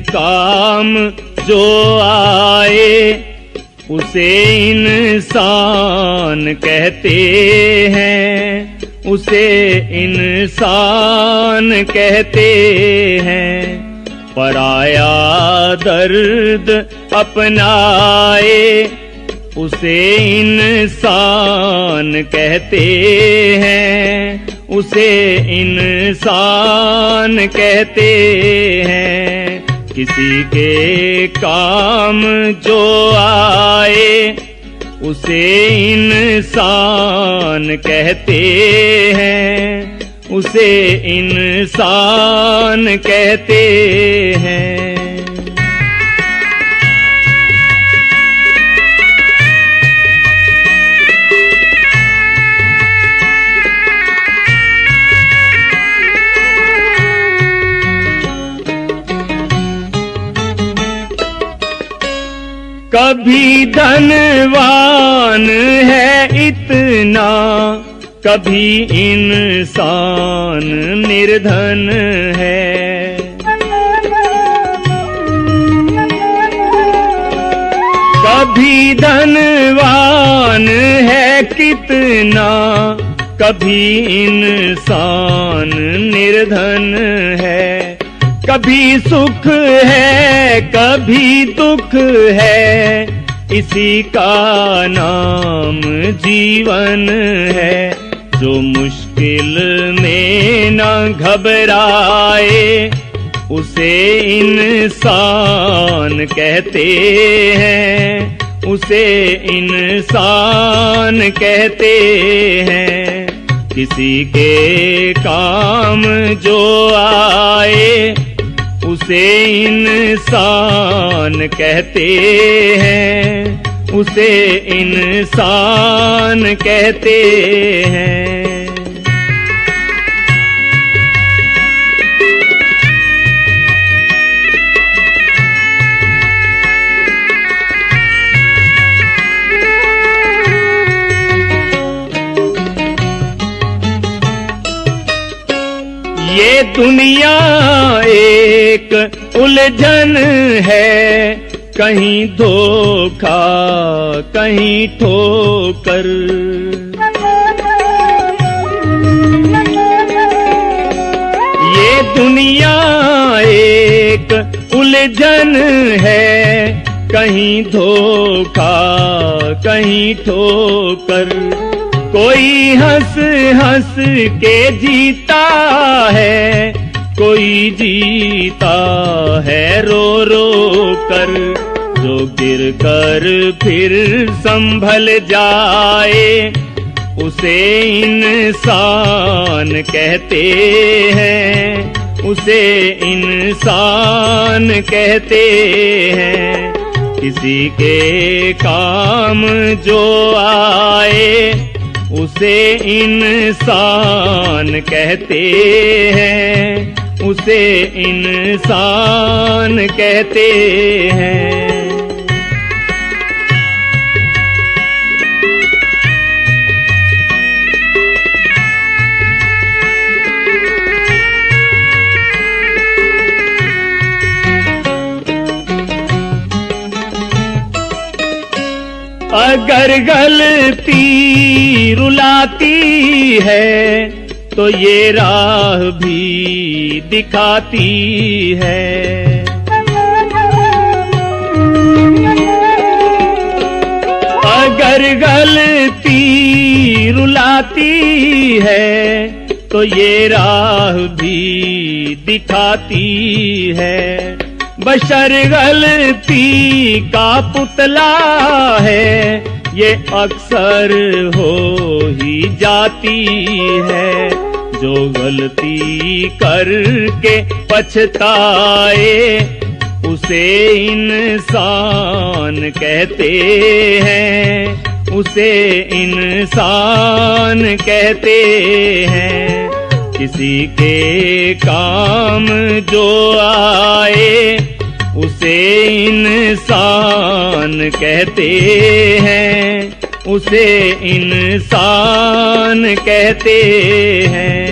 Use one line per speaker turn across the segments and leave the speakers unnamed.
काम जो आए उसे इंसान कहते हैं, उसे इंसान कहते हैं। पराया दर्द अपनाए उसे इंसान कहते हैं, उसे इंसान कहते हैं। किसी के काम जो आए उसे इंसान कहते हैं, उसे इंसान कहते हैं। कभी धनवान है इतना, कभी इंसान निर्धन है। कभी धनवान है कितना, कभी इंसान निर्धन है। कभी सुख है कभी दुख है, इसी का नाम जीवन है। जो मुश्किल में न घबराए उसे इंसान कहते हैं, उसे इंसान कहते हैं। किसी के काम जो आए उसे इंसान कहते हैं, उसे इंसान कहते हैं। ये दुनिया एक उलझन है, कहीं धोखा कहीं ठोकर। ये दुनिया एक उलझन है, कहीं धोखा कहीं ठोकर। कोई हंस हंस के जीता है, कोई जीता है रो रो कर। जो गिर कर फिर संभल जाए उसे इंसान कहते हैं, उसे इंसान कहते हैं। किसी के काम जो आए उसे इंसान कहते हैं, उसे इंसान कहते हैं। अगर गलती रुलाती है तो ये राह भी दिखाती है। अगर गलती रुलाती है तो ये राह भी दिखाती है। बशर गलती का पुतला है, ये अक्सर हो ही जाती है। जो गलती करके पछताए उसे इंसान कहते हैं, उसे इंसान कहते हैं। किसी के काम जो आए उसे इंसान कहते हैं, उसे इंसान कहते हैं।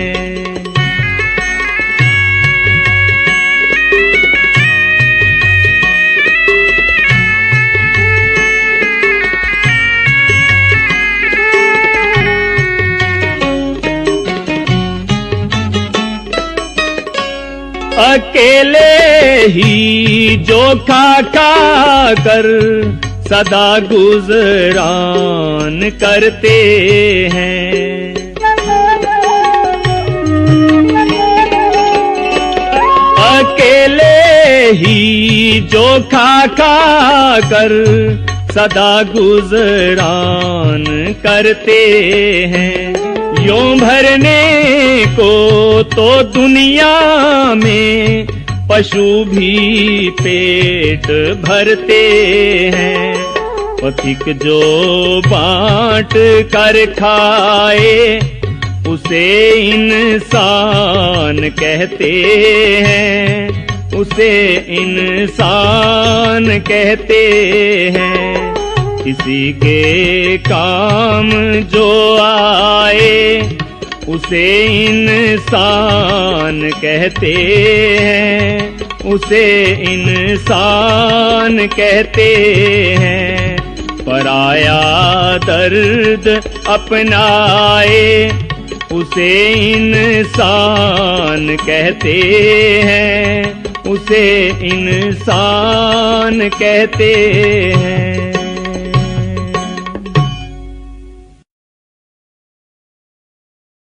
अकेले ही जो खा कर सदा गुजरान करते हैं। अकेले ही जो खा कर सदा गुजरान करते हैं। यों भरने को तो दुनिया में पशु भी पेट भरते हैं। पथिक जो बांट कर खाए उसे इंसान कहते हैं, उसे इंसान कहते हैं। किसी के काम जो आए उसे इंसान कहते हैं, उसे इंसान कहते हैं। पराया दर्द अपनाए उसे इंसान कहते हैं, उसे इंसान कहते हैं।